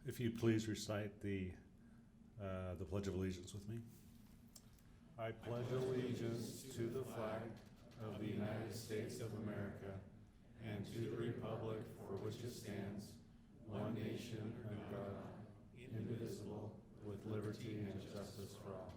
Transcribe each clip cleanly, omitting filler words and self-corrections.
If you please recite the Pledge of Allegiance with me. I pledge allegiance to the flag of the United States of America and to the republic for which it stands, one nation under God, indivisible, with liberty and justice for all.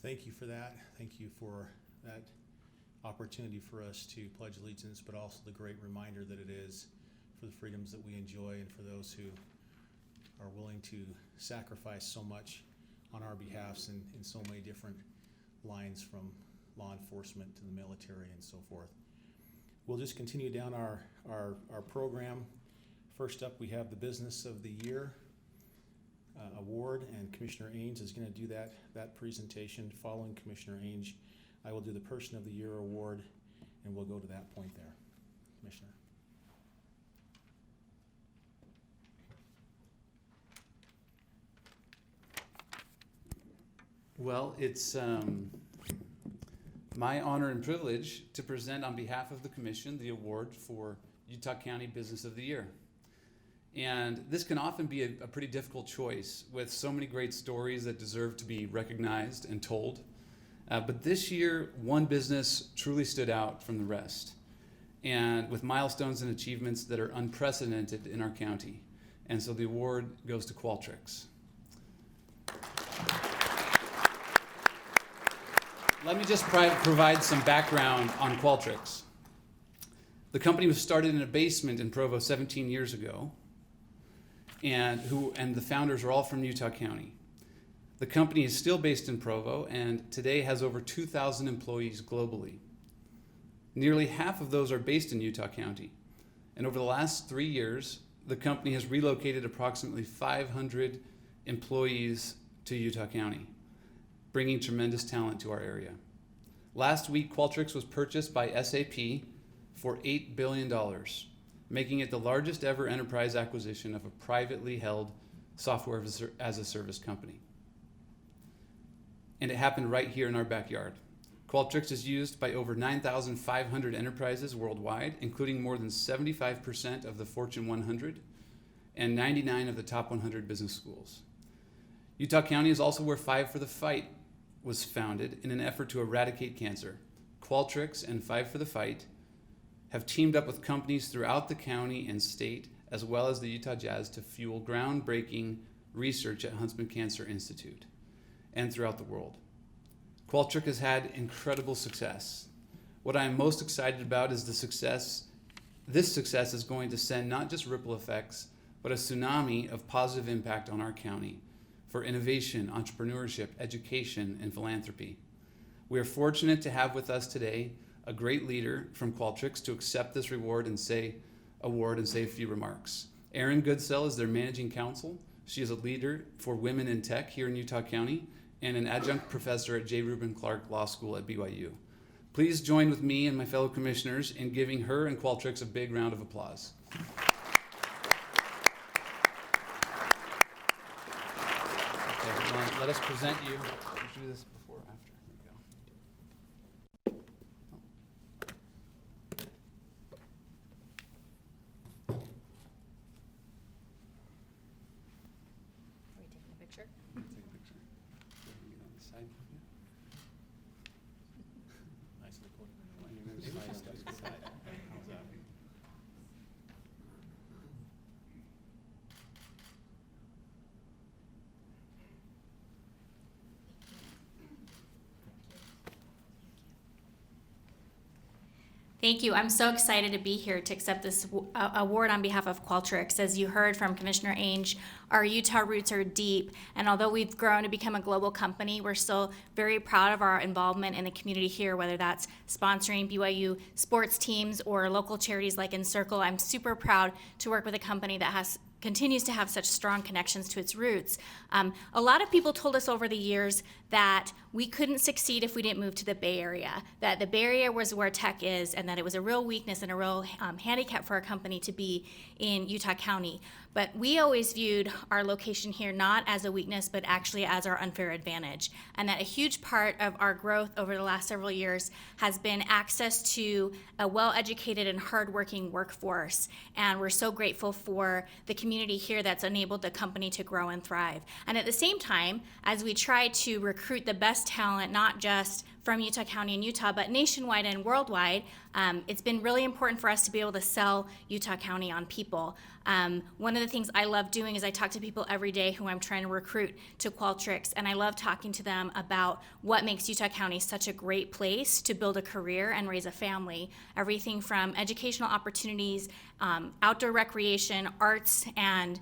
Thank you for that. Thank you for that opportunity for us to pledge allegiance, but also the great reminder that it is for the freedoms that we enjoy and for those who are willing to sacrifice so much on our behalfs in so many different lines, from law enforcement to the military and so forth. We'll just continue down our program. First up, we have the Business of the Year award, and Commissioner Ains is going to do that presentation. Following Commissioner Ains, I will do the Person of the Year award, and we'll go to that point there. Commissioner. Well, it's my honor and privilege to present on behalf of the Commission the award for Utah County Business of the Year. And this can often be a pretty difficult choice with so many great stories that deserve to be recognized and told. But this year, one business truly stood out from the rest, and with milestones and achievements that are unprecedented in our county. And so the award goes to Qualtrics. Let me just provide some background on Qualtrics. The company was started in a basement in Provo 17 years ago, and the founders are all from Utah County. The company is still based in Provo and today has over 2,000 employees globally. Nearly half of those are based in Utah County. And over the last 3 years, the company has relocated approximately 500 employees to Utah County, bringing tremendous talent to our area. Last week, Qualtrics was purchased by SAP for $8 billion, making it the largest ever enterprise acquisition of a privately held software as a service company. And it happened right here in our backyard. Qualtrics is used by over 9,500 enterprises worldwide, including more than 75% of the Fortune 100 and 99 of the top 100 business schools. Utah County is also where Five for the Fight was founded in an effort to eradicate cancer. Qualtrics and Five for the Fight have teamed up with companies throughout the county and state, as well as the Utah Jazz, to fuel groundbreaking research at Huntsman Cancer Institute and throughout the world. Qualtrics has had incredible success. What I am most excited about is the success. This success is going to send not just ripple effects, but a tsunami of positive impact on our county for innovation, entrepreneurship, education, and philanthropy. We are fortunate to have with us today a great leader from Qualtrics to accept this award and say a few remarks. Erin Goodsell is their managing counsel. She is a leader for women in tech here in Utah County and an adjunct professor at J. Reuben Clark Law School at BYU. Please join with me and my fellow commissioners in giving her and Qualtrics a big round of applause. Okay, let us present you. Should we do this before or after? There we go. Are we taking a picture? Take a picture. Get on the side. Nice recording. Slide on the side. How's that? Thank you. I'm so excited to be here to accept this award on behalf of Qualtrics. As you heard from Commissioner Ainge, our Utah roots are deep, and although we've grown to become a global company, we're still very proud of our involvement in the community here, whether that's sponsoring BYU sports teams or local charities like Encircle. I'm super proud to work with a company that continues to have such strong connections to its roots. A lot of people told us over the years that we couldn't succeed if we didn't move to the Bay Area, that the Bay Area was where tech is, and that it was a real weakness and a real handicap for our company to be in Utah County. But we always viewed our location here not as a weakness, but actually as our unfair advantage. And that a huge part of our growth over the last several years has been access to a well-educated and hardworking workforce. And we're so grateful for the community here that's enabled the company to grow and thrive. And at the same time, as we try to recruit the best talent, not just from Utah County and Utah, but nationwide and worldwide, it's been really important for us to be able to sell Utah County on people. One of the things I love doing is I talk to people every day who I'm trying to recruit to Qualtrics, and I love talking to them about what makes Utah County such a great place to build a career and raise a family. Everything from educational opportunities, outdoor recreation, arts, and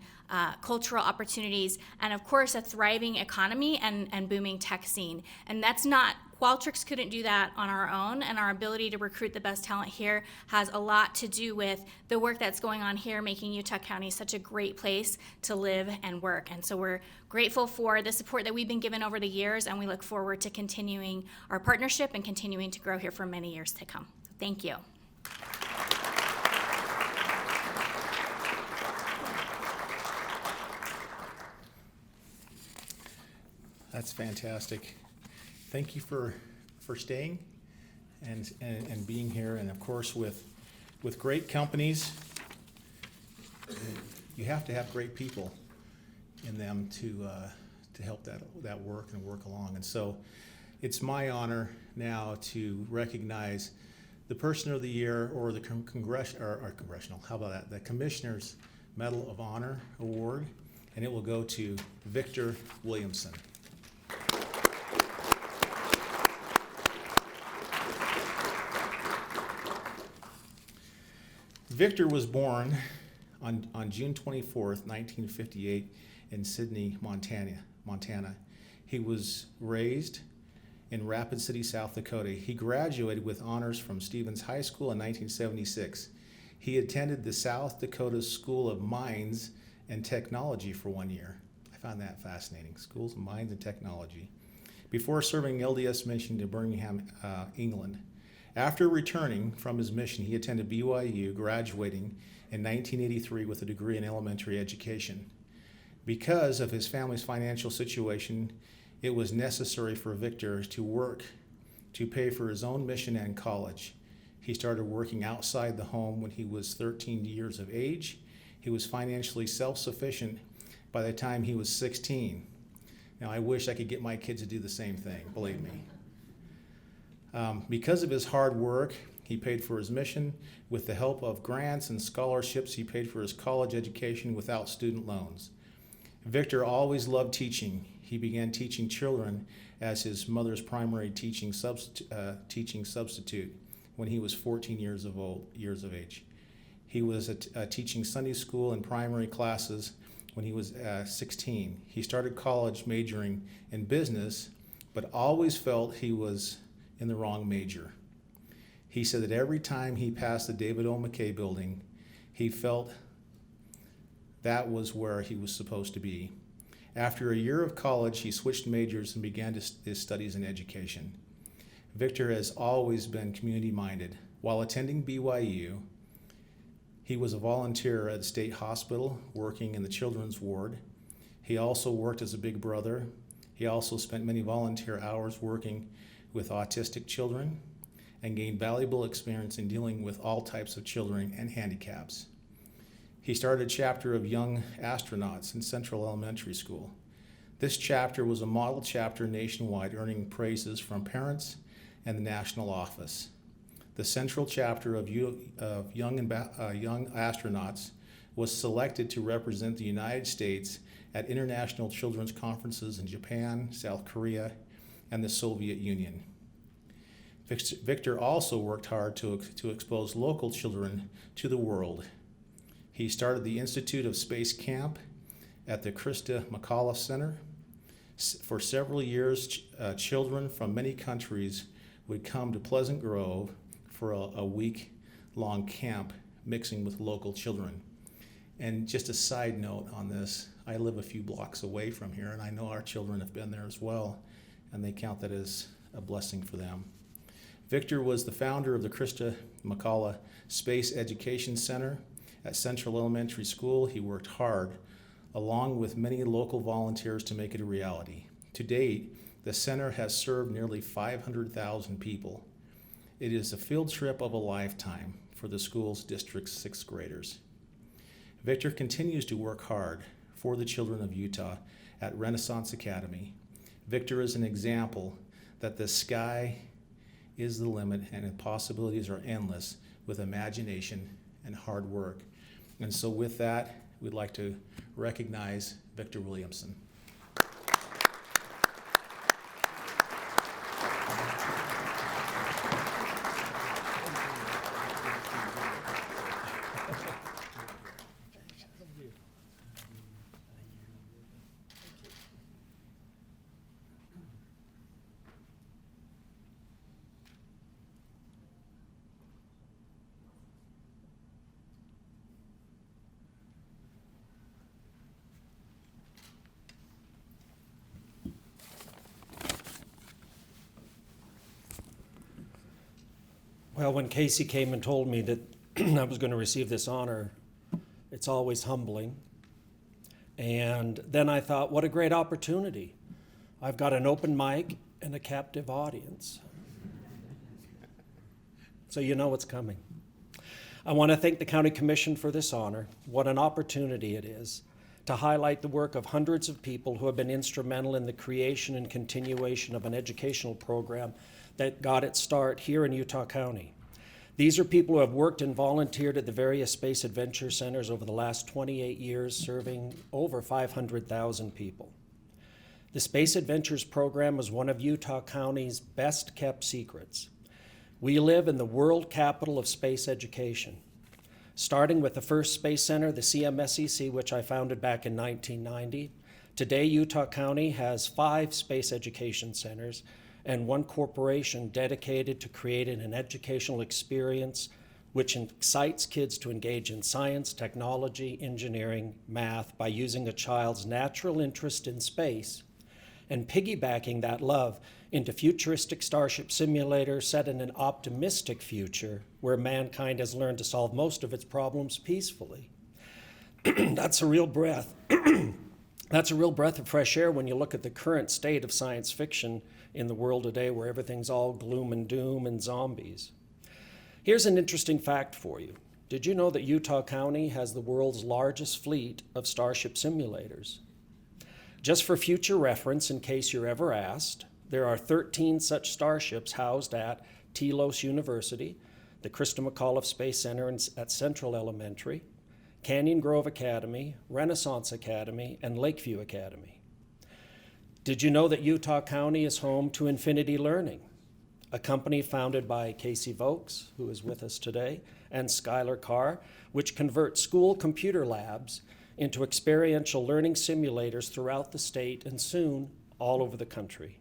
cultural opportunities, and of course a thriving economy and booming tech scene. And that's not, Qualtrics couldn't do that on our own, and our ability to recruit the best talent here has a lot to do with the work that's going on here, making Utah County such a great place to live and work. And so we're grateful for the support that we've been given over the years, and we look forward to continuing our partnership and continuing to grow here for many years to come. So thank you. That's fantastic. Thank you for staying and being here. And of course, with great companies, you have to have great people in them to help that work and work along. And so it's my honor now to recognize the Person of the Year, or the Congressional, how about that? The Commissioner's Medal of Honor Award, and it will go to Victor Williamson. Victor was born on June 24th, 1958 in Sidney, Montana. He was raised in Rapid City, South Dakota. He graduated with honors from Stevens High School in 1976. He attended the South Dakota School of Mines and Technology for 1 year. I found that fascinating, Schools of Mines and Technology, before serving LDS mission to Birmingham, England. After returning from his mission, he attended BYU, graduating in 1983 with a degree in elementary education. Because of his family's financial situation, it was necessary for Victor to work to pay for his own mission and college. He started working outside the home when he was 13 years of age. He was financially self-sufficient by the time he was 16. Now, I wish I could get my kids to do the same thing, believe me. Because of his hard work, he paid for his mission. With the help of grants and scholarships, he paid for his college education without student loans. Victor always loved teaching. He began teaching children as his mother's primary teaching substitute when he was 14 years of age. He was teaching Sunday school and primary classes when he was 16. He started college majoring in business, but always felt he was in the wrong major. He said that every time he passed the David O. McKay building, he felt that was where he was supposed to be. After a year of college, he switched majors and began his studies in education. Victor has always been community-minded. While attending BYU, he was a volunteer at the state hospital, working in the children's ward. He also worked as a big brother. He also spent many volunteer hours working with autistic children and gained valuable experience in dealing with all types of children and handicaps. He started a chapter of Young Astronauts in Central Elementary School. This chapter was a model chapter nationwide, earning praises from parents and the national office. The Central chapter of Young Astronauts was selected to represent the United States at international children's conferences in Japan, South Korea, and the Soviet Union. Victor also worked hard to expose local children to the world. He started the Institute of Space Camp at the Christa McAuliffe Center. For several years, children from many countries would come to Pleasant Grove for a week-long camp mixing with local children. And just a side note on this, I live a few blocks away from here, and I know our children have been there as well, and they count that as a blessing for them. Victor was the founder of the Christa McAuliffe Space Education Center at Central Elementary School. He worked hard, along with many local volunteers, to make it a reality. To date, the center has served nearly 500,000 people. It is a field trip of a lifetime for the school's district's sixth graders. Victor continues to work hard for the children of Utah at Renaissance Academy. Victor is an example that the sky is the limit and the possibilities are endless with imagination and hard work. And so with that, we'd like to recognize Victor Williamson. Well, when Casey came and told me that I was going to receive this honor, it's always humbling. And then I thought, what a great opportunity. I've got an open mic and a captive audience. So you know what's coming. I want to thank the County Commission for this honor. What an opportunity it is to highlight the work of hundreds of people who have been instrumental in the creation and continuation of an educational program that got its start here in Utah County. These are people who have worked and volunteered at the various Space Adventure Centers over the last 28 years, serving over 500,000 people. The Space Adventures program is one of Utah County's best kept secrets. We live in the world capital of space education. Starting with the first space center, the CMSEC, which I founded back in 1990. Today, Utah County has 5 space education centers and 1 corporation dedicated to creating an educational experience which excites kids to engage in science, technology, engineering, math by using a child's natural interest in space and piggybacking that love into futuristic Starship simulators set in an optimistic future where mankind has learned to solve most of its problems peacefully. That's a real breath. That's a real breath of fresh air when you look at the current state of science fiction in the world today where everything's all gloom and doom and zombies. Here's an interesting fact for you. Did you know that Utah County has the world's largest fleet of Starship simulators? Just for future reference, in case you're ever asked, there are 13 such starships housed at Telos University, the Christa McAuliffe Space Center at Central Elementary, Canyon Grove Academy, Renaissance Academy, and Lakeview Academy. Did you know that Utah County is home to Infinity Learning, a company founded by Casey Vokes, who is with us today, and Skylar Carr, which converts school computer labs into experiential learning simulators throughout the state and soon all over the country.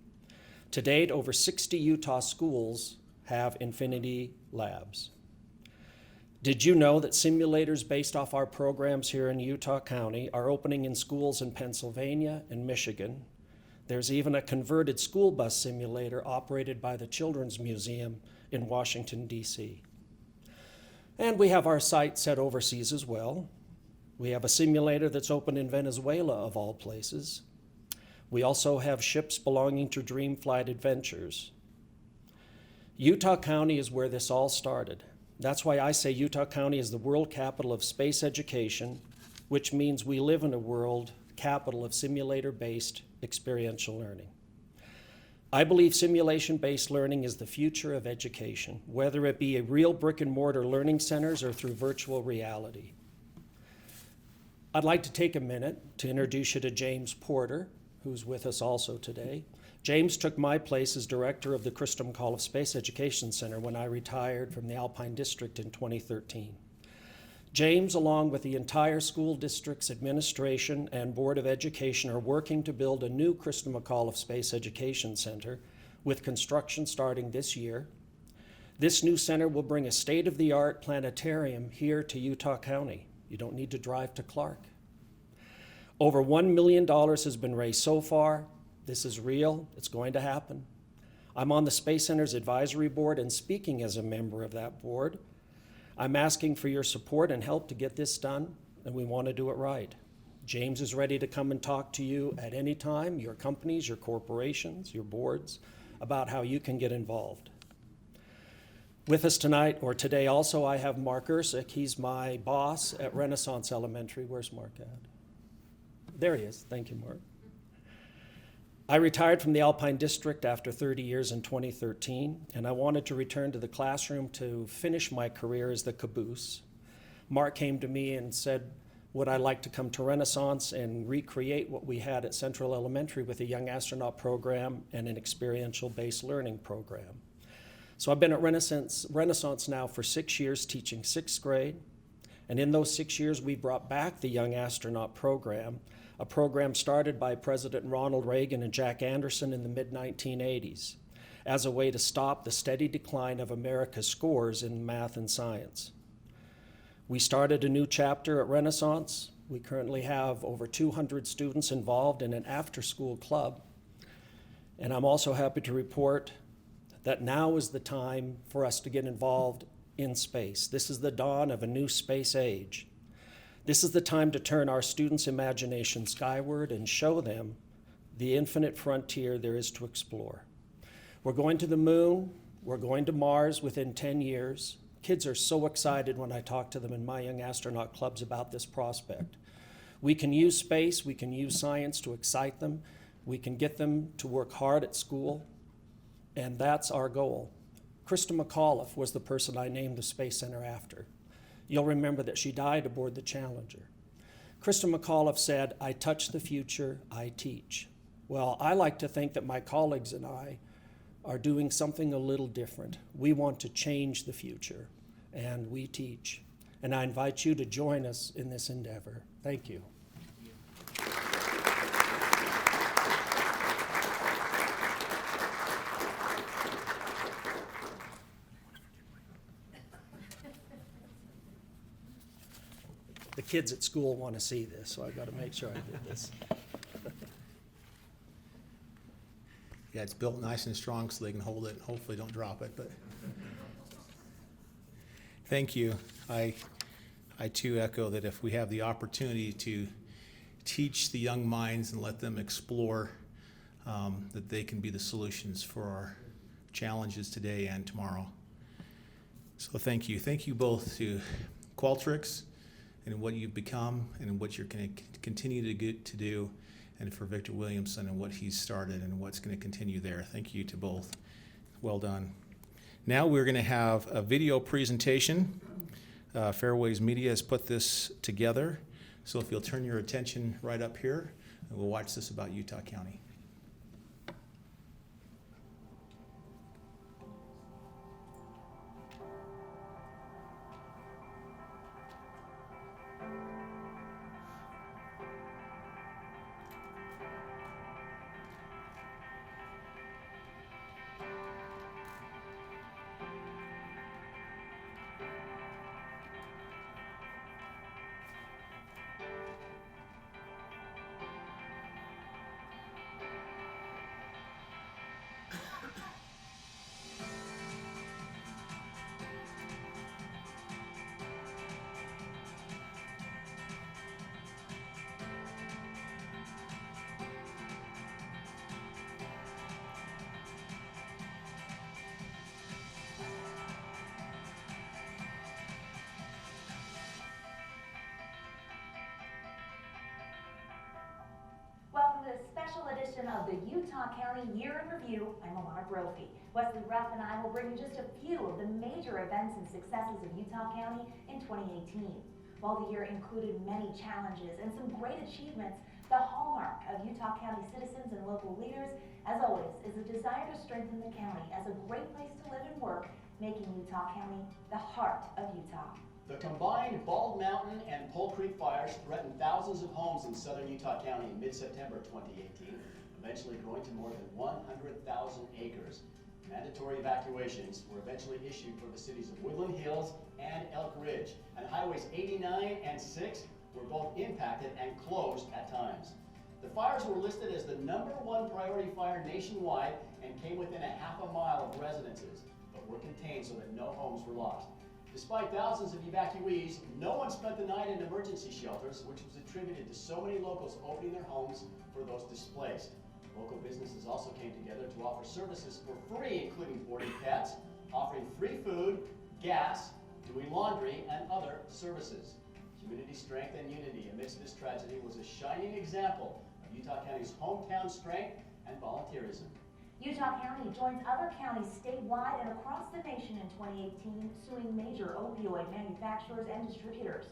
To date, over 60 Utah schools have Infinity Labs. Did you know that simulators based off our programs here in Utah County are opening in schools in Pennsylvania and Michigan? There's even a converted school bus simulator operated by the Children's Museum in Washington, D.C. And we have our sights set overseas as well. We have a simulator that's open in Venezuela, of all places. We also have ships belonging to Dreamflight Adventures. Utah County is where this all started. That's why I say Utah County is the world capital of space education, which means we live in a world capital of simulator-based experiential learning. I believe simulation-based learning is the future of education, whether it be a real brick-and-mortar learning centers or through virtual reality. I'd like to take a minute to introduce you to James Porter, who's with us also today. James took my place as director of the Christa McAuliffe Space Education Center when I retired from the Alpine District in 2013. James, along with the entire school district's administration and Board of Education, are working to build a new Christa McAuliffe Space Education Center with construction starting this year. This new center will bring a state-of-the-art planetarium here to Utah County. You don't need to drive to Clark. Over $1 million has been raised so far. This is real. It's going to happen. I'm on the Space Center's advisory board, and speaking as a member of that board, I'm asking for your support and help to get this done, and we want to do it right. James is ready to come and talk to you at any time, your companies, your corporations, your boards, about how you can get involved. With us tonight, or today also, I have Mark Ersick. He's my boss at Renaissance Elementary. Where's Mark at? There he is. Thank you, Mark. I retired from the Alpine District after 30 years in 2013, and I wanted to return to the classroom to finish my career as the caboose. Mark came to me and said, would I like to come to Renaissance and recreate what we had at Central Elementary with a young astronaut program and an experiential-based learning program. So I've been at Renaissance now for 6 years, teaching 6th grade, and in those 6 years we brought back the young astronaut program, a program started by President Ronald Reagan and Jack Anderson in the mid-1980s as a way to stop the steady decline of America's scores in math and science. We started a new chapter at Renaissance. We currently have over 200 students involved in an after-school club. And I'm also happy to report that now is the time for us to get involved in space. This is the dawn of a new space age. This is the time to turn our students' imagination skyward and show them the infinite frontier there is to explore. We're going to the moon, we're going to Mars within 10 years. Kids are so excited when I talk to them in my young astronaut clubs about this prospect. We can use space, we can use science to excite them, we can get them to work hard at school, and that's our goal. Christa McAuliffe was the person I named the Space Center after. You'll remember that she died aboard the Challenger. Christa McAuliffe said, I touch the future, I teach. Well, I like to think that my colleagues and I are doing something a little different. We want to change the future, and we teach. And I invite you to join us in this endeavor. Thank you. The kids at school want to see this, so I've got to make sure I did this. Yeah, it's built nice and strong so they can hold it. Hopefully don't drop it, but thank you. I too echo that if we have the opportunity to teach the young minds and let them explore, that they can be the solutions for our challenges today and tomorrow. So thank you. Thank you both to Qualtrics and what you've become and what you're going to continue to get to do, and for Victor Williamson and what he's started and what's going to continue there. Thank you to both. Well done. Now we're going to have a video presentation. Fairways Media has put this together. So if you'll turn your attention right up here, and we'll watch this about Utah County. Welcome to a special edition of the Utah County Year in Review. I'm Alana Brophy. Wesley Ruff and I will bring you just a few of the major events and successes of Utah County in 2018. While the year included many challenges and some great achievements, The hallmark of Utah County citizens and local leaders, as always, is a desire to strengthen the county as a great place to live and work, making Utah County the heart of Utah. The combined Bald Mountain and Pole Creek fires threatened thousands of homes in southern Utah County in mid-September 2018, eventually growing to more than 100,000 acres. Mandatory evacuations were eventually issued for the cities of Woodland Hills and Elk Ridge, and highways 89 and 6 were both impacted and closed at times. The fires were listed as the #1 priority fire nationwide and came within a half a mile of residences, but were contained so that no homes were lost. Despite thousands of evacuees, no one spent the night in emergency shelters, which was attributed to so many locals opening their homes for those displaced. Local businesses also came together to offer services for free, including boarding pets, offering free food, gas, doing laundry, and other services. Community strength and unity amidst this tragedy was a shining example of Utah County's hometown strength and volunteerism. Utah County joins other counties statewide and across the nation in 2018 suing major opioid manufacturers and distributors.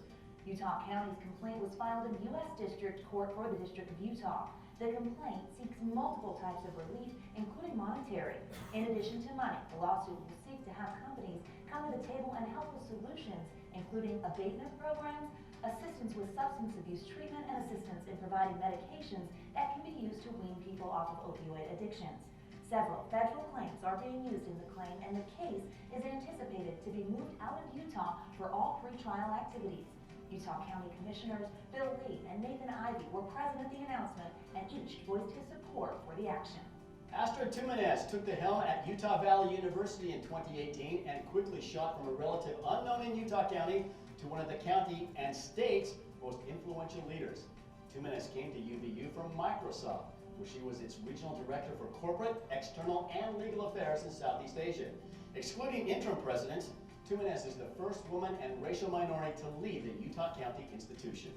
Utah County's complaint was filed in U.S. District Court for the District of Utah. The complaint seeks multiple types of relief, including monetary. In addition to money, the lawsuit will seek to have companies come to the table and help with solutions, including abatement programs, assistance with substance abuse treatment, and assistance in providing medications that can be used to wean people off of opioid addictions. Several federal claims are being used in the claim, and the case is anticipated to be moved out of Utah for all pretrial activities. Utah County Commissioners Bill Lee and Nathan Ivey were present at the announcement, and each voiced his support for the action. Astrid Tumanes took the helm at Utah Valley University in 2018 and quickly shot from a relative unknown in Utah County to one of the county and state's most influential leaders. Tumanes came to UVU from Microsoft, where she was its regional director for corporate, external, and legal affairs in Southeast Asia. Excluding interim presidents, Tumanes is the first woman and racial minority to lead the Utah County institution.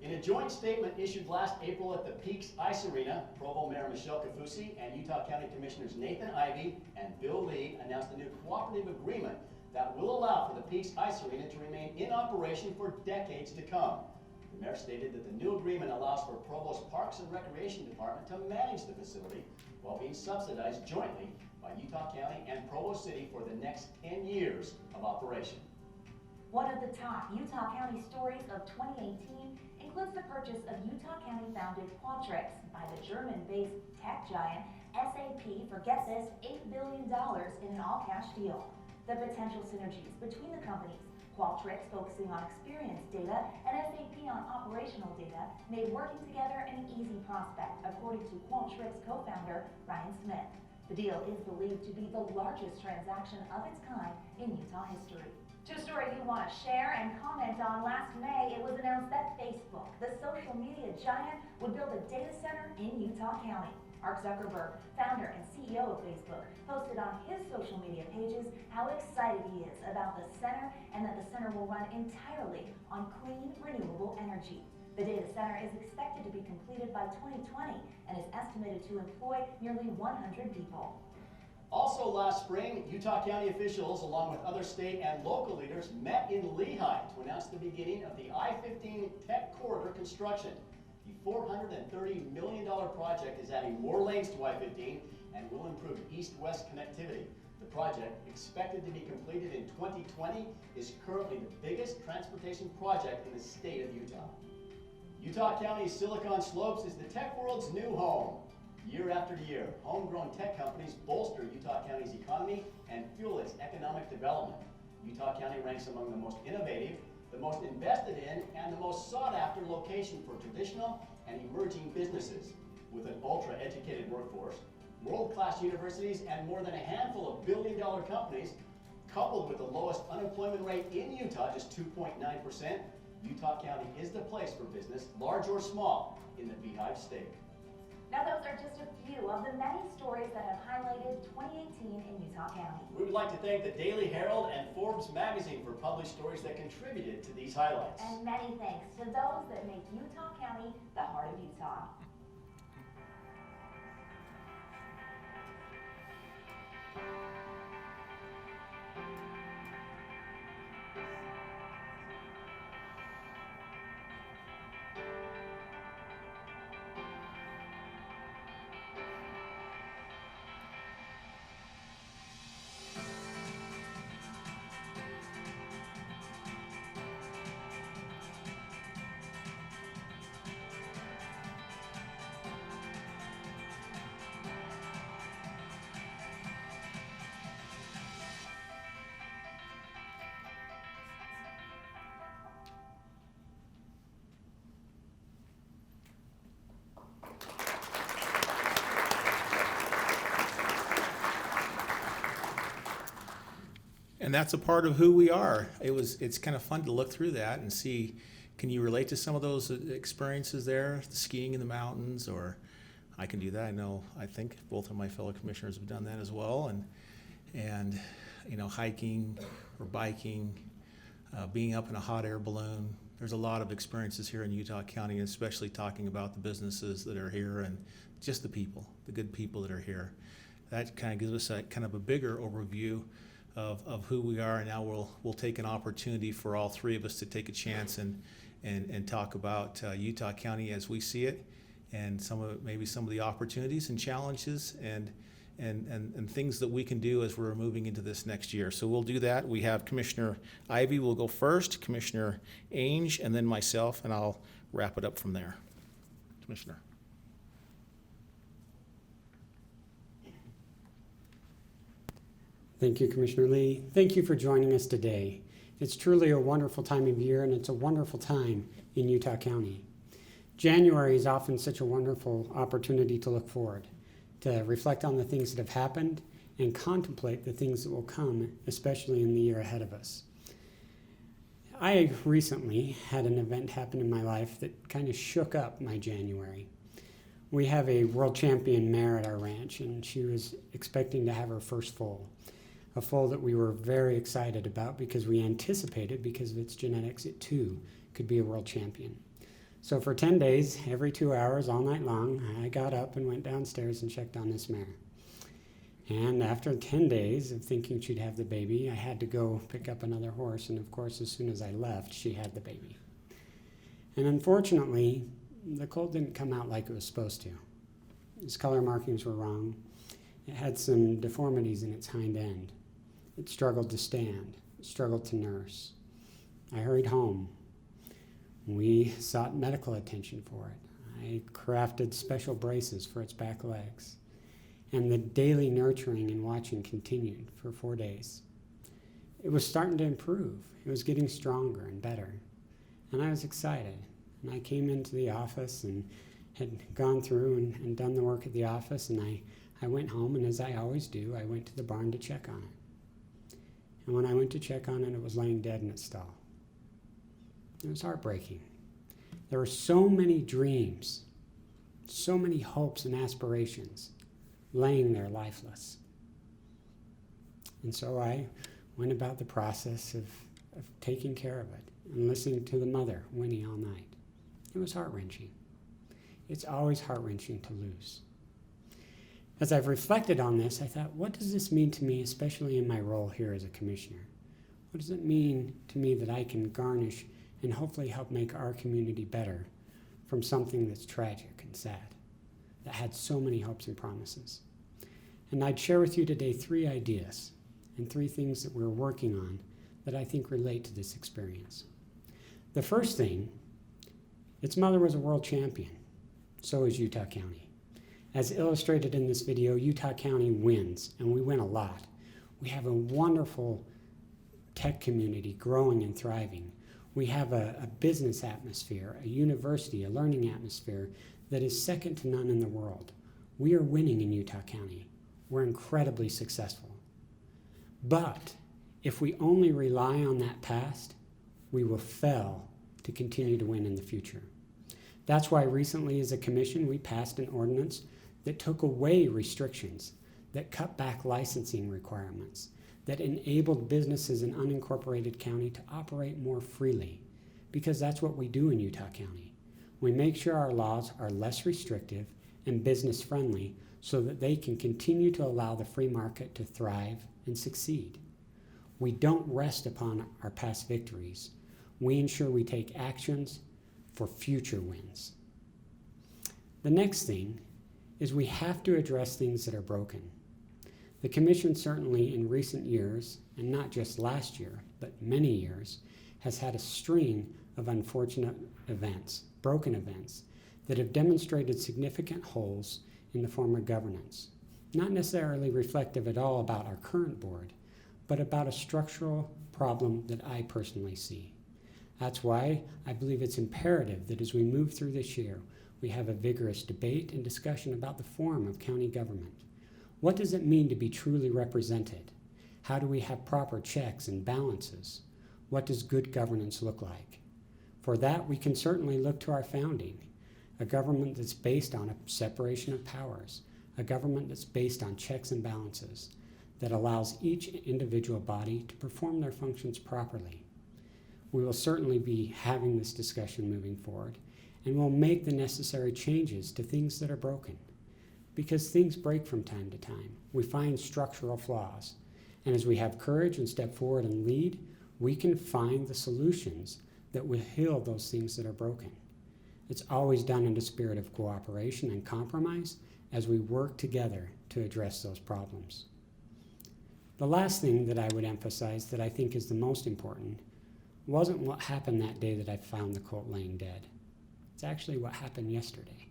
In a joint statement issued last April at the Peaks Ice Arena, Provo Mayor Michelle Kafusi and Utah County Commissioners Nathan Ivey and Bill Lee announced a new cooperative agreement that will allow for the Peaks Ice Arena to remain in operation for decades to come. The mayor stated that the new agreement allows for Provo's Parks and Recreation Department to manage the facility while being subsidized jointly by Utah County and Provo City for the next 10 years of operation. One of the top Utah County stories of 2018 includes the purchase of Utah County-founded Qualtrics by the German-based tech giant SAP for, get this, $8 billion in an all-cash deal. The potential synergies between the companies, Qualtrics focusing on experience data and SAP on operational data, made working together an easy prospect, according to Qualtrics co-founder Ryan Smith. The deal is believed to be the largest transaction of its kind in Utah history. To a story you want to share and comment on, last May it was announced that Facebook, the social media giant, would build a data center in Utah County. Mark Zuckerberg, founder and CEO of Facebook, posted on his social media pages how excited he is about the center and that the center will run entirely on clean, renewable energy. The data center is expected to be completed by 2020 and is estimated to employ nearly 100 people. Also last spring, Utah County officials, along with other state and local leaders, met in Lehi to announce the beginning of the I-15 Tech Corridor construction. The $430 million project is adding more lanes to I-15 and will improve east-west connectivity. The project, expected to be completed in 2020, is currently the biggest transportation project in the state of Utah. Utah County's Silicon Slopes is the tech world's new home. Year after year, homegrown tech companies bolster Utah County's economy and fuel its economic development. Utah County ranks among the most innovative, the most invested in, and the most sought-after location for traditional and emerging businesses. With an ultra-educated workforce, world-class universities, and more than a handful of billion-dollar companies, coupled with the lowest unemployment rate in Utah, just 2.9%, Utah County is the place for business, large or small, in the Beehive State. Now those are just a few of the many stories that have highlighted 2018 in Utah County. We would like to thank the Daily Herald and Forbes magazine for published stories that contributed to these highlights. And many thanks to those that make Utah County the heart of Utah. and that's a part of who we are. It's kind of fun to look through that and see, can you relate to some of those experiences there, skiing in the mountains, or I can do that. I think both of my fellow commissioners have done that as well, and hiking or biking, being up in a hot air balloon. There's a lot of experiences here in Utah County, especially talking about the businesses that are here and just the people, the good people that are here. That kind of gives us a kind of a bigger overview of who we are, and now we'll take an opportunity for all three of us to take a chance and talk about Utah County as we see it, and maybe some of the opportunities and challenges and things that we can do as we're moving into this next year. So we'll do that. We have Commissioner Ivey will go first, Commissioner Ainge, and then myself, and I'll wrap it up from there. Commissioner. Thank you, Commissioner Lee. Thank you for joining us today. It's truly a wonderful time of year, and it's a wonderful time in Utah County. January is often such a wonderful opportunity to look forward, to reflect on the things that have happened and contemplate the things that will come, especially in the year ahead of us. I recently had an event happen in my life that kind of shook up my January. We have a world champion mare at our ranch, and she was expecting to have her first foal. A foal that we were very excited about because we anticipated, because of its genetics, it too could be a world champion. So for 10 days, every 2 hours, all night long, I got up and went downstairs and checked on this mare. And after 10 days of thinking she'd have the baby, I had to go pick up another horse, and of course, as soon as I left, she had the baby. And unfortunately, the colt didn't come out like it was supposed to. Its color markings were wrong. It had some deformities in its hind end. It struggled to stand, it struggled to nurse. I hurried home. We sought medical attention for it. I crafted special braces for its back legs. And the daily nurturing and watching continued for 4 days. It was starting to improve. It was getting stronger and better. And I was excited. And I came into the office and had gone through and done the work at the office, and I went home, and as I always do, I went to the barn to check on it. And when I went to check on it, it was laying dead in its stall. It was heartbreaking. There were so many dreams, so many hopes and aspirations laying there lifeless. And so I went about the process of taking care of it and listening to the mother, Winnie, all night. It was heart-wrenching. It's always heart-wrenching to lose. As I've reflected on this, I thought, what does this mean to me, especially in my role here as a commissioner? What does it mean to me that I can garnish and hopefully help make our community better from something that's tragic and sad, that had so many hopes and promises? And I'd share with you today 3 ideas and 3 things that we're working on that I think relate to this experience. The first thing, its mother was a world champion. So is Utah County. As illustrated in this video, Utah County wins, and we win a lot. We have a wonderful tech community growing and thriving. We have a business atmosphere, a university, a learning atmosphere that is second to none in the world. We are winning in Utah County. We're incredibly successful. But if we only rely on that past, we will fail to continue to win in the future. That's why recently as a commission, we passed an ordinance that took away restrictions, that cut back licensing requirements, that enabled businesses in unincorporated county to operate more freely, because that's what we do in Utah County. We make sure our laws are less restrictive and business friendly so that they can continue to allow the free market to thrive and succeed. We don't rest upon our past victories. We ensure we take actions for future wins. The next thing is we have to address things that are broken. The Commission certainly in recent years, and not just last year, but many years, has had a string of unfortunate events, broken events, that have demonstrated significant holes in the form of governance. Not necessarily reflective at all about our current board, but about a structural problem that I personally see. That's why I believe it's imperative that as we move through this year, we have a vigorous debate and discussion about the form of county government. What does it mean to be truly represented? How do we have proper checks and balances? What does good governance look like? For that, we can certainly look to our founding, a government that's based on a separation of powers, a government that's based on checks and balances, that allows each individual body to perform their functions properly. We will certainly be having this discussion moving forward, and we'll make the necessary changes to things that are broken. Because things break from time to time. We find structural flaws. And as we have courage and step forward and lead, we can find the solutions that will heal those things that are broken. It's always done in a spirit of cooperation and compromise as we work together to address those problems. The last thing that I would emphasize that I think is the most important wasn't what happened that day that I found the colt laying dead. It's actually what happened yesterday.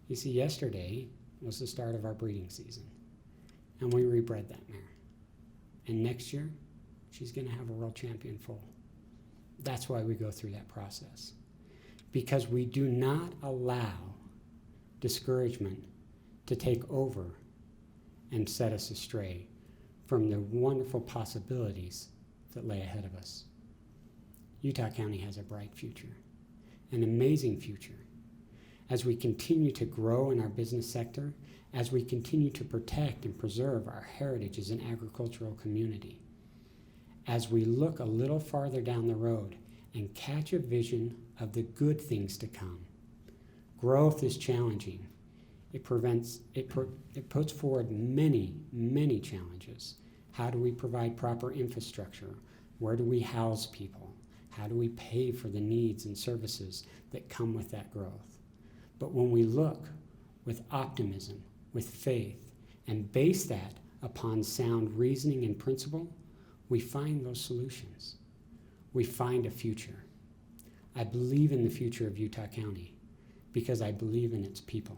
You see, yesterday was the start of our breeding season, and we rebred that mare. And next year, she's going to have a world champion foal. That's why we go through that process. Because we do not allow discouragement to take over and set us astray from the wonderful possibilities that lay ahead of us. Utah County has a bright future, an amazing future. As we continue to grow in our business sector, as we continue to protect and preserve our heritage as an agricultural community, as we look a little farther down the road and catch a vision of the good things to come. Growth is challenging. It puts forward many, many challenges. How do we provide proper infrastructure? Where do we house people? How do we pay for the needs and services that come with that growth? But when we look with optimism, with faith, and base that upon sound reasoning and principle, we find those solutions. We find a future. I believe in the future of Utah County because I believe in its people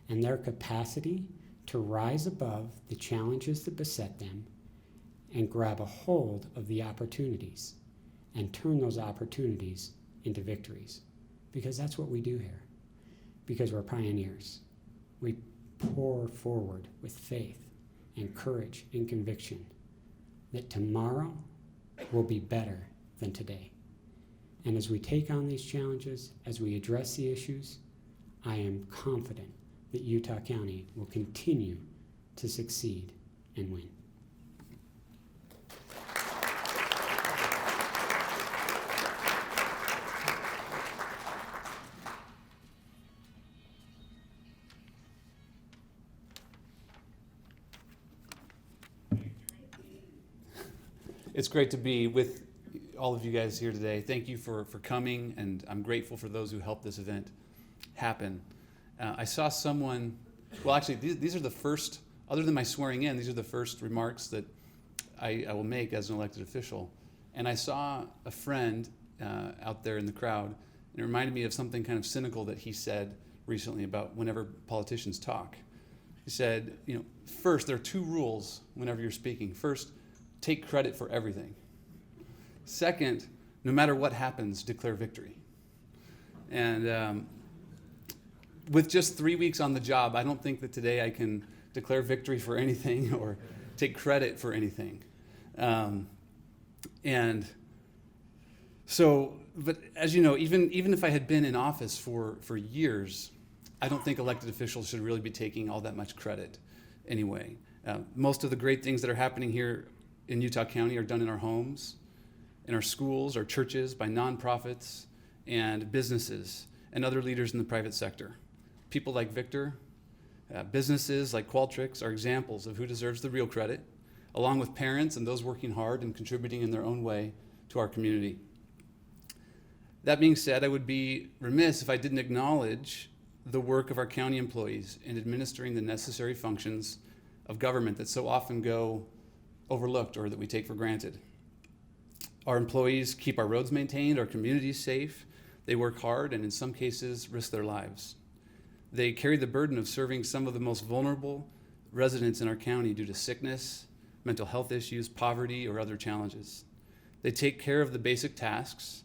and their capacity to rise above the challenges that beset them and grab a hold of the opportunities and turn those opportunities into victories. Because that's what we do here. Because we're pioneers. We pour forward with faith and courage and conviction that tomorrow will be better than today. And as we take on these challenges, as we address the issues, I am confident that Utah County will continue to succeed and win. It's great to be with all of you guys here today. Thank you for coming, and I'm grateful for those who helped this event happen. I saw someone, well, actually, these are the first, other than my swearing in, these are the first remarks that I will make as an elected official. And I saw a friend out there in the crowd, and it reminded me of something kind of cynical that he said recently about whenever politicians talk. He said, first, there are two rules whenever you're speaking. First, take credit for everything. Second, no matter what happens, declare victory. And with just 3 weeks on the job, I don't think that today I can declare victory for anything or take credit for anything. And so, but as you know, even if I had been in office for years, I don't think elected officials should really be taking all that much credit anyway. Most of the great things that are happening here in Utah County are done in our homes, in our schools, our churches, by nonprofits and businesses and other leaders in the private sector. People like Victor, businesses like Qualtrics are examples of who deserves the real credit, along with parents and those working hard and contributing in their own way to our community. That being said, I would be remiss if I didn't acknowledge the work of our county employees in administering the necessary functions of government that so often go overlooked or that we take for granted. Our employees keep our roads maintained, our communities safe. They work hard and in some cases risk their lives. They carry the burden of serving some of the most vulnerable residents in our county due to sickness, mental health issues, poverty, or other challenges. They take care of the basic tasks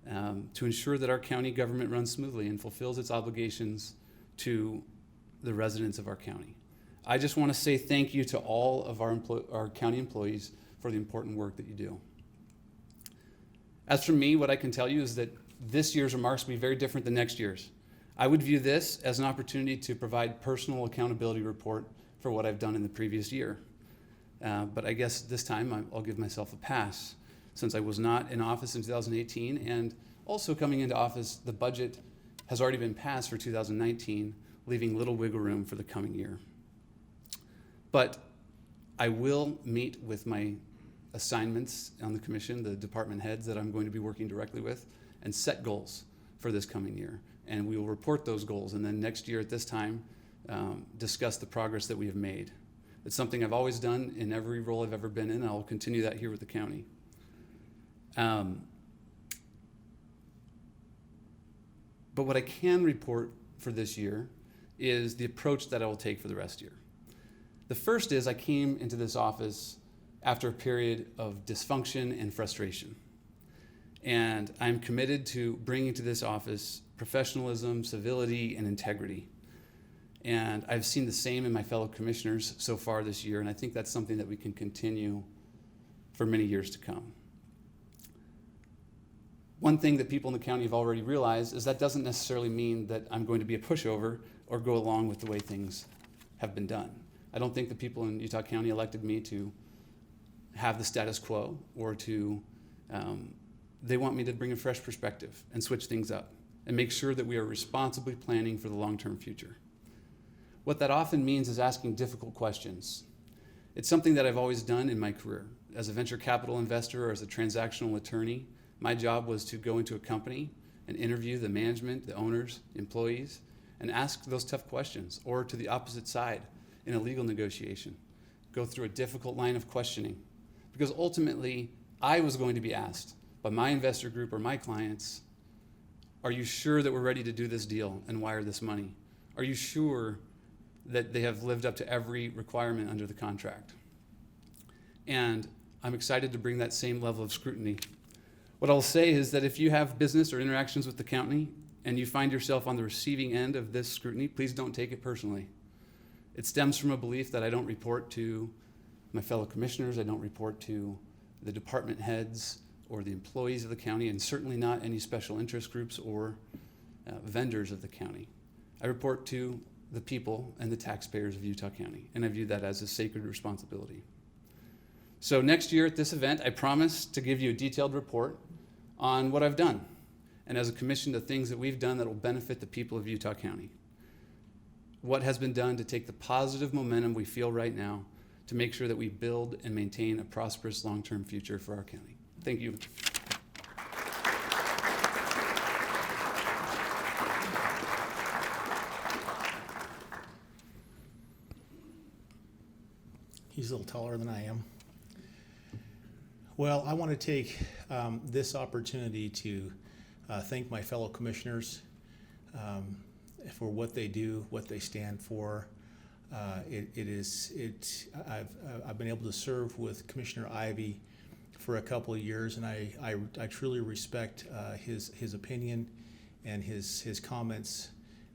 to ensure that our county government runs smoothly and fulfills its obligations to the residents of our county. I just want to say thank you to all of our county employees for the important work that you do. As for me, what I can tell you is that this year's remarks will be very different than next year's. I would view this as an opportunity to provide personal accountability report for what I've done in the previous year. But I guess this time I'll give myself a pass, since I was not in office in 2018, and also coming into office, the budget has already been passed for 2019, leaving little wiggle room for the coming year. But I will meet with my assignments on the commission, the department heads that I'm going to be working directly with, and set goals for this coming year. And we will report those goals, and then next year at this time, discuss the progress that we have made. It's something I've always done in every role I've ever been in, and I'll continue that here with the county. But what I can report for this year is the approach that I will take for the rest of the year. The first is I came into this office after a period of dysfunction and frustration. And I'm committed to bringing to this office professionalism, civility, and integrity. And I've seen the same in my fellow commissioners so far this year, and I think that's something that we can continue for many years to come. One thing that people in the county have already realized is that doesn't necessarily mean that I'm going to be a pushover or go along with the way things have been done. I don't think the people in Utah County elected me to have the status quo or to, they want me to bring a fresh perspective and switch things up and make sure that we are responsibly planning for the long-term future. What that often means is asking difficult questions. It's something that I've always done in my career. As a venture capital investor or as a transactional attorney, my job was to go into a company and interview the management, the owners, employees, and ask those tough questions, or to the opposite side in a legal negotiation, go through a difficult line of questioning. Because ultimately, I was going to be asked by my investor group or my clients, are you sure that we're ready to do this deal and wire this money? Are you sure that they have lived up to every requirement under the contract? And I'm excited to bring that same level of scrutiny. What I'll say is that if you have business or interactions with the county and you find yourself on the receiving end of this scrutiny, please don't take it personally. It stems from a belief that I don't report to my fellow commissioners, I don't report to the department heads or the employees of the county, and certainly not any special interest groups or vendors of the county. I report to the people and the taxpayers of Utah County, and I view that as a sacred responsibility. So next year at this event, I promise to give you a detailed report on what I've done, and as a commission, the things that we've done that will benefit the people of Utah County. What has been done to take the positive momentum we feel right now to make sure that we build and maintain a prosperous long-term future for our county. Thank you. He's a little taller than I am. Well, I want to take this opportunity to thank my fellow commissioners for what they do, what they stand for. I've been able to serve with Commissioner Ivey for a couple of years, and I truly respect his opinion and his comments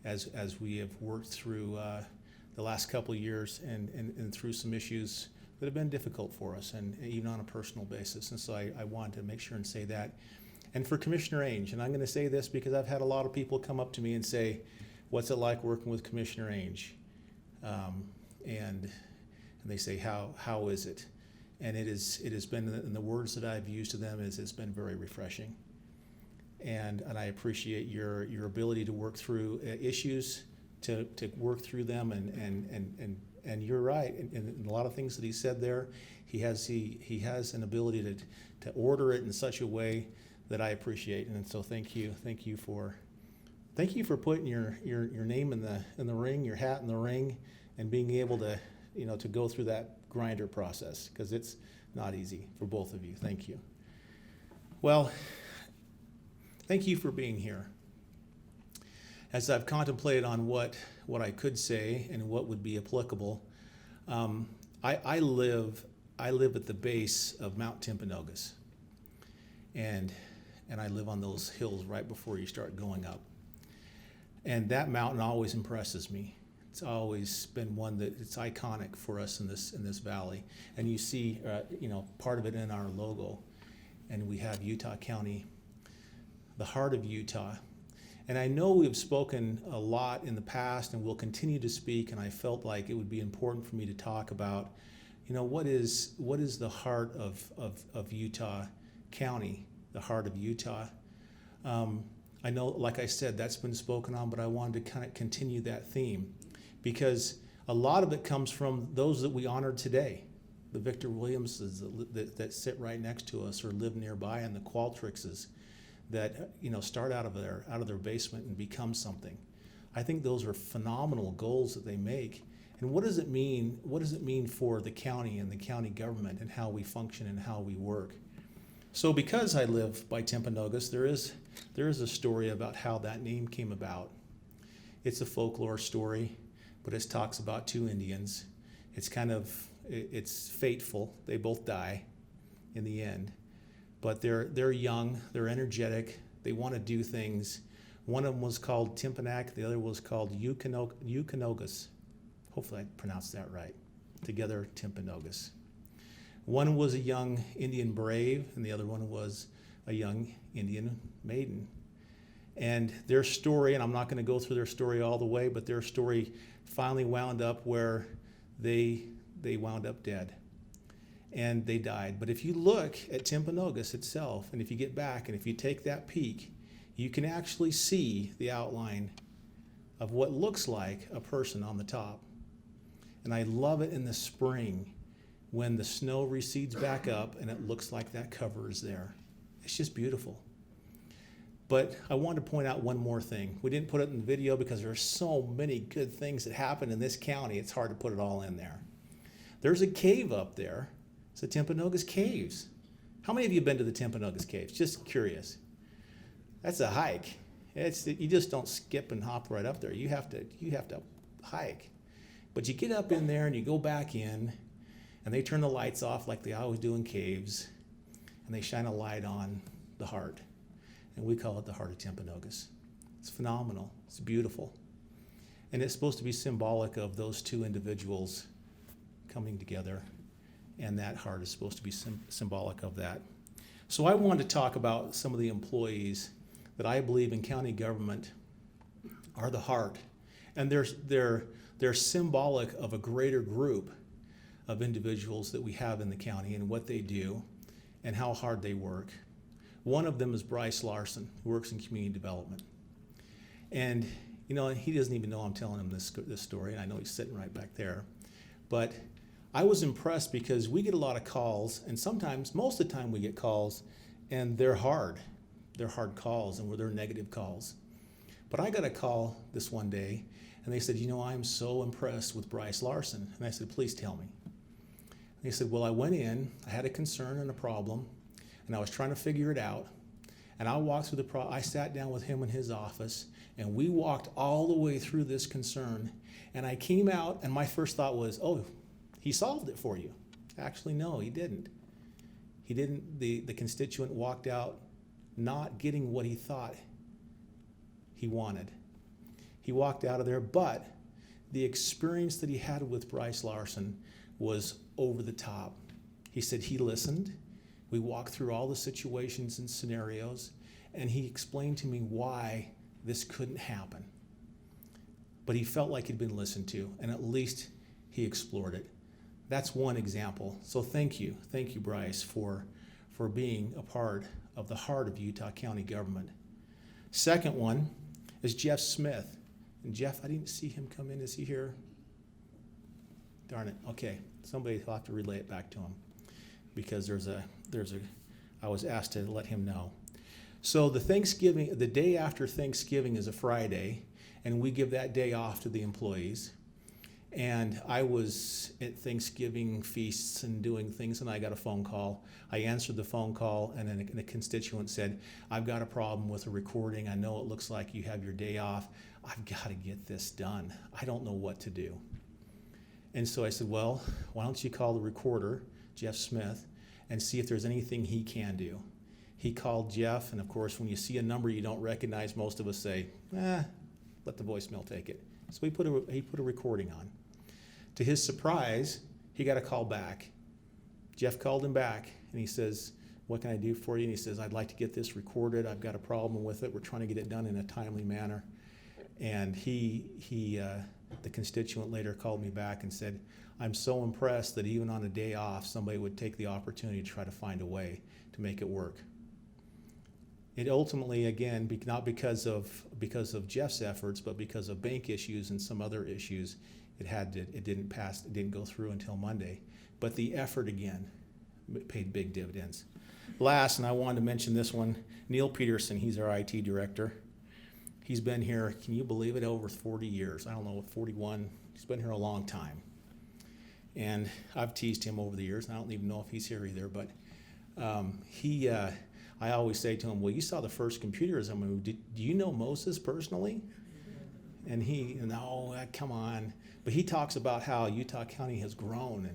as we have worked through the last couple of years and through some issues that have been difficult for us, and even on a personal basis. And so I wanted to make sure and say that. And for Commissioner Ainge, and I'm going to say this because I've had a lot of people come up to me and say, what's it like working with Commissioner Ainge? And they say, how is it? And it has been, in the words that I've used to them, it's been very refreshing. And I appreciate your ability to work through issues, to work through them, and you're right. And a lot of things that he said there, he has an ability to order it in such a way that I appreciate. And so thank you for putting your name in the ring, your hat in the ring, and being able to go through that grinder process, because it's not easy for both of you. Thank you. Well, thank you for being here. As I've contemplated on what I could say and what would be applicable, I live at the base of Mount Timpanogos, and I live on those hills right before you start going up. And that mountain always impresses me It's always been one that it's iconic for us in this valley. And you see, part of it in our logo. And we have Utah County, the heart of Utah. And I know we've spoken a lot in the past and we'll continue to speak, and I felt like it would be important for me to talk about, what is the heart of Utah County, the heart of Utah. I know, like I said, that's been spoken on, but I wanted to kind of continue that theme because a lot of it comes from those that we honored today, the Victor Williamses that sit right next to us or live nearby, and the Qualtrics's that start out of their basement and become something. I think those are phenomenal goals that they make. And what does it mean? What does it mean for the county and the county government and how we function and how we work? So because I live by Timpanogos, there is a story about how that name came about. It's a folklore story, but it talks about two Indians. It's fateful. They both die in the end. But they're young, they're energetic, they want to do things. One of them was called Timpanak, the other was called Euconogos. Hopefully I pronounced that right. Together, Timpanogos. One was a young Indian brave, and the other one was a young Indian maiden. And their story, and I'm not going to go through their story all the way, but their story finally wound up where they wound up dead. And they died. But if you look at Timpanogos itself, and if you get back and if you take that peek, you can actually see the outline of what looks like a person on the top. And I love it in the spring when the snow recedes back up and it looks like that cover is there. It's just beautiful. But I want to point out one more thing. We didn't put it in the video because there are so many good things that happen in this county, it's hard to put it all in there. There's a cave up there. It's the Timpanogos Caves. How many of you have been to the Timpanogos Caves? Just curious. That's a hike. You just don't skip and hop right up there. You have to hike. But you get up in there and you go back in, and they turn the lights off like they always do in caves, and they shine a light on the heart. And we call it the heart of Timpanogos. It's phenomenal. It's beautiful. And it's supposed to be symbolic of those two individuals coming together. And that heart is supposed to be symbolic of that. So I want to talk about some of the employees that I believe in county government are the heart. And they're symbolic of a greater group of individuals that we have in the county and what they do and how hard they work. One of them is Bryce Larson, who works in community development. And, he doesn't even know I'm telling him this story, and I know he's sitting right back there. But I was impressed because we get a lot of calls, and most of the time we get calls, and they're hard. They're hard calls, and they're negative calls. But I got a call this one day, and they said, I'm so impressed with Bryce Larson. And I said, please tell me. And they said, well, I went in, I had a concern and a problem, and I was trying to figure it out. And I walked through I sat down with him in his office, and we walked all the way through this concern. And I came out, and my first thought was, oh, he solved it for you. Actually, no, he didn't. He didn't. The constituent walked out not getting what he thought he wanted. He walked out of there, but the experience that he had with Bryce Larson was over the top. He said he listened. We walked through all the situations and scenarios, and he explained to me why this couldn't happen. But he felt like he'd been listened to, and at least he explored it. That's one example. So thank you, Bryce, for being a part of the heart of Utah County government. Second one is Jeff Smith. And Jeff, I didn't see him come in. Is he here? Darn it. Okay, somebody will have to relay it back to him because I was asked to let him know. So the day after Thanksgiving is a Friday, and we give that day off to the employees. And I was at Thanksgiving feasts and doing things, and I got a phone call. I answered the phone call, and then a constituent said, I've got a problem with a recording. I know it looks like you have your day off. I've got to get this done. I don't know what to do. And so I said, well, why don't you call the recorder, Jeff Smith, and see if there's anything he can do. He called Jeff, and of course, when you see a number you don't recognize, most of us say, let the voicemail take it. So he put a recording on. To his surprise, he got a call back. Jeff called him back, and he says, "What can I do for you?" And he says, "I'd like to get this recorded. I've got a problem with it. We're trying to get it done in a timely manner." And the constituent later called me back and said, "I'm so impressed that even on a day off, somebody would take the opportunity to try to find a way to make it work." It ultimately, again, not because of Jeff's efforts, but because of bank issues and some other issues, it didn't pass. It didn't go through until Monday. But the effort again paid big dividends. Last, and I wanted to mention this one, Neil Peterson. He's our IT director. He's been here, can you believe it, over 40 years. I don't know, 41. He's been here a long time. And I've teased him over the years, and I don't even know if he's here either, but I always say to him, "Well, you saw the first computers. I mean, do you know Moses personally?" And no, come on. But he talks about how Utah County has grown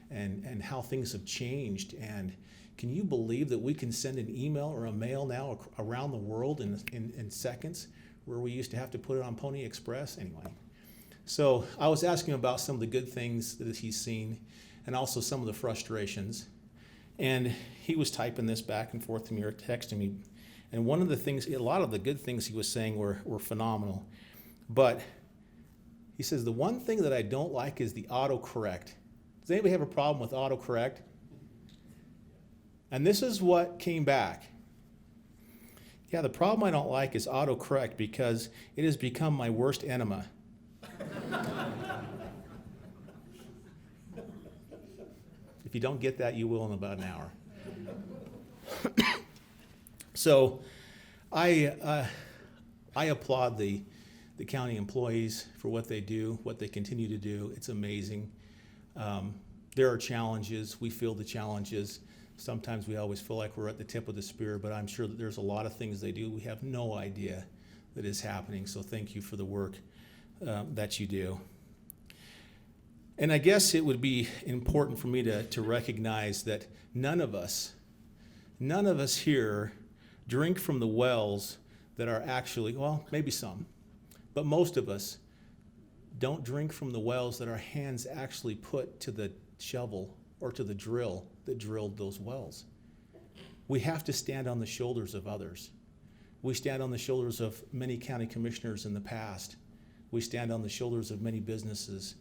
and how things have changed. And can you believe that we can send an email or a mail now around the world in seconds, where we used to have to put it on Pony Express? Anyway, so I was asking about some of the good things that he's seen and also some of the frustrations. And he was typing this back and forth to me or texting me. And one of the things, a lot of the good things he was saying were phenomenal. But he says, the one thing that I don't like is the autocorrect. Does anybody have a problem with autocorrect? And this is what came back. Yeah, the problem I don't like is autocorrect because it has become my worst enema. If you don't get that, you will in about an hour. So I applaud the county employees for what they do, what they continue to do. It's amazing. There are challenges. We feel the challenges. Sometimes we always feel like we're at the tip of the spear, but I'm sure that there's a lot of things they do we have no idea that is happening. So thank you for the work that you do. And I guess it would be important for me to recognize that none of us here drink from the wells that are actually, well, maybe some, but most of us don't drink from the wells that our hands actually put to the shovel or to the drill that drilled those wells. We have to stand on the shoulders of others. We stand on the shoulders of many county commissioners in the past. We stand on the shoulders of many businesses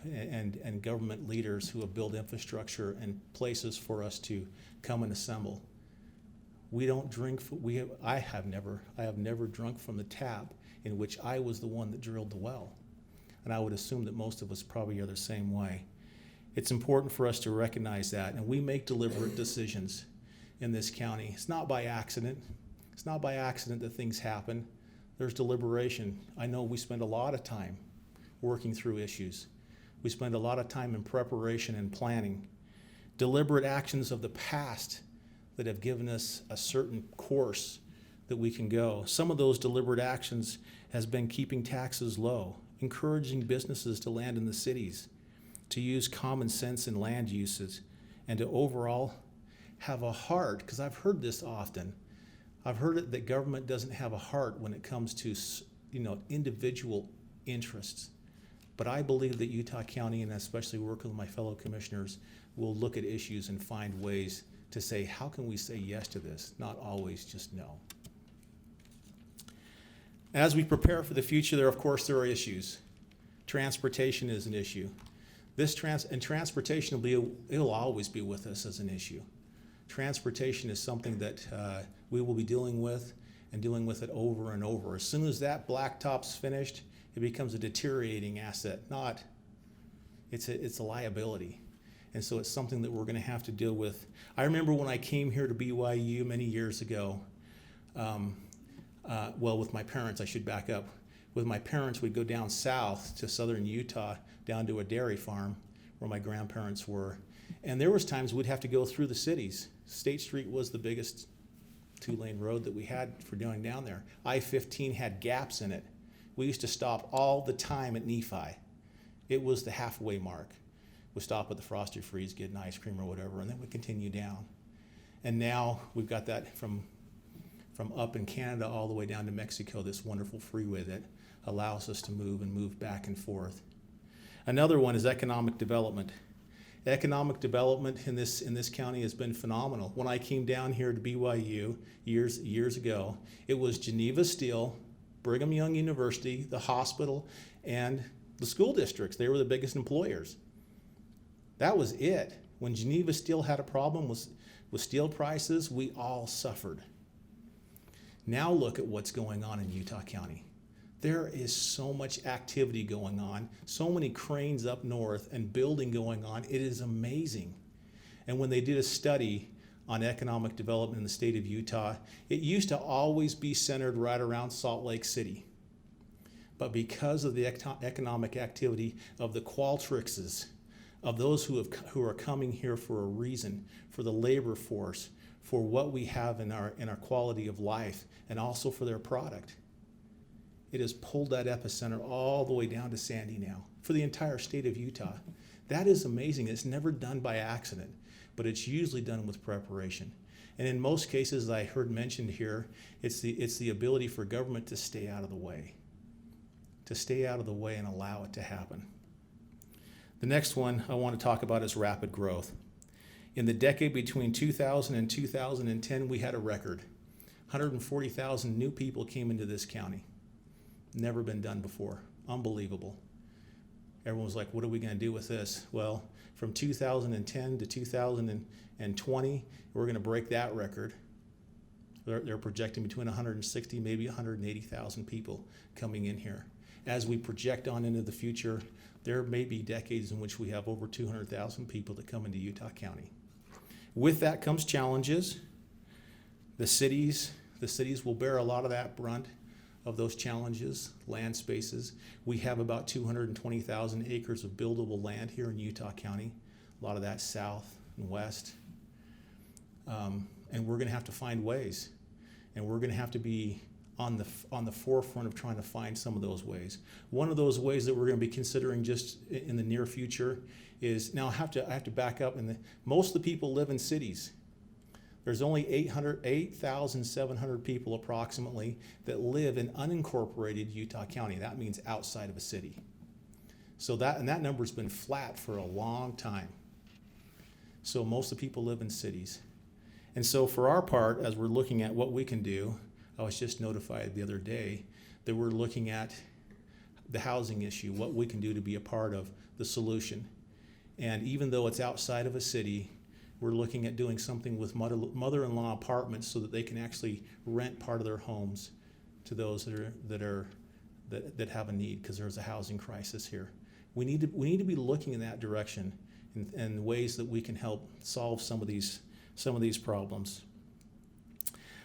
and government leaders who have built infrastructure and places for us to come and assemble. We don't drink. I have never drunk from the tap in which I was the one that drilled the well, and I would assume that most of us probably are the same way. It's important for us to recognize that, and we make deliberate decisions in this county. It's not by accident. It's not by accident that things happen. There's deliberation. I know we spend a lot of time working through issues. We spend a lot of time in preparation and planning. Deliberate actions of the past that have given us a certain course that we can go. Some of those deliberate actions has been keeping taxes low, encouraging businesses to land in the cities, to use common sense in land uses, and to overall have a heart, because I've heard this often. I've heard it that government doesn't have a heart when it comes to, individual interests. But I believe that Utah County, and especially working with my fellow commissioners, will look at issues and find ways to say, how can we say yes to this? Not always just no. As we prepare for the future, there are issues. Transportation is an issue. Transportation it'll always be with us as an issue. Transportation is something that we will be dealing with it over and over. As soon as that blacktop's finished, it becomes a deteriorating asset. It's a liability. And so it's something that we're going to have to deal with. I remember when I came here to BYU many years ago, with my parents, I should back up. With my parents, we'd go down south to southern Utah, down to a dairy farm where my grandparents were. And there was times we'd have to go through the cities. State Street was the biggest two-lane road that we had for going down there. I-15 had gaps in it. We used to stop all the time at Nephi. It was the halfway mark. We'd stop at the Frosty Freeze, get an ice cream or whatever, and then we'd continue down. And now we've got that from from up in Canada all the way down to Mexico, this wonderful freeway that allows us to move back and forth. Another one is economic development. Economic development in this county has been phenomenal. When I came down here to BYU years ago, it was Geneva Steel, Brigham Young University, the hospital, and the school districts. They were the biggest employers. That was it. When Geneva Steel had a problem with steel prices, we all suffered. Now look at what's going on in Utah County. There is so much activity going on, so many cranes up north and building going on. It is amazing. And when they did a study on economic development in the state of Utah, it used to always be centered right around Salt Lake City. But because of the economic activity of the Qualtrics's, of those who are coming here for a reason, for the labor force, for what we have in our quality of life, and also for their product, it has pulled that epicenter all the way down to Sandy now for the entire state of Utah. That is amazing. It's never done by accident, but it's usually done with preparation. And in most cases, I heard mentioned here, it's the ability for government to stay out of the way, and allow it to happen. The next one I want to talk about is rapid growth. In the decade between 2000 and 2010, we had a record. 140,000 new people came into this county. Never been done before. Unbelievable. Everyone was like, what are we going to do with this? Well, from 2010 to 2020, we're going to break that record. They're projecting between 160, maybe 180,000 people coming in here. As we project on into the future, there may be decades in which we have over 200,000 people that come into Utah County. With that comes challenges. The cities will bear a lot of that brunt of those challenges, land spaces. We have about 220,000 acres of buildable land here in Utah County, a lot of that south and west. And we're gonna have to find ways, and we're gonna have to be on the forefront of trying to find some of those ways. One of those ways that we're gonna be considering just in the near future is, now I have to back up, most of the people live in cities. There's only 8,700 people approximately that live in unincorporated Utah County. That means outside of a city. So that number's been flat for a long time. So most of the people live in cities. And so for our part, as we're looking at what we can do, I was just notified the other day that we're looking at the housing issue, what we can do to be a part of the solution. And even though it's outside of a city, we're looking at doing something with mother-in-law apartments so that they can actually rent part of their homes to those that have a need, because there's a housing crisis here. We need to be looking in that direction and ways that we can help solve some of these problems.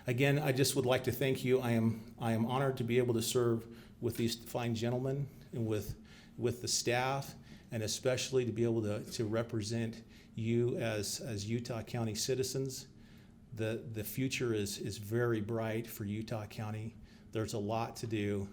Again, I just would like to thank you. I am honored to be able to serve with these fine gentlemen and with the staff, and especially to be able to represent you as Utah County citizens. The future is very bright for Utah County. There's a lot to do.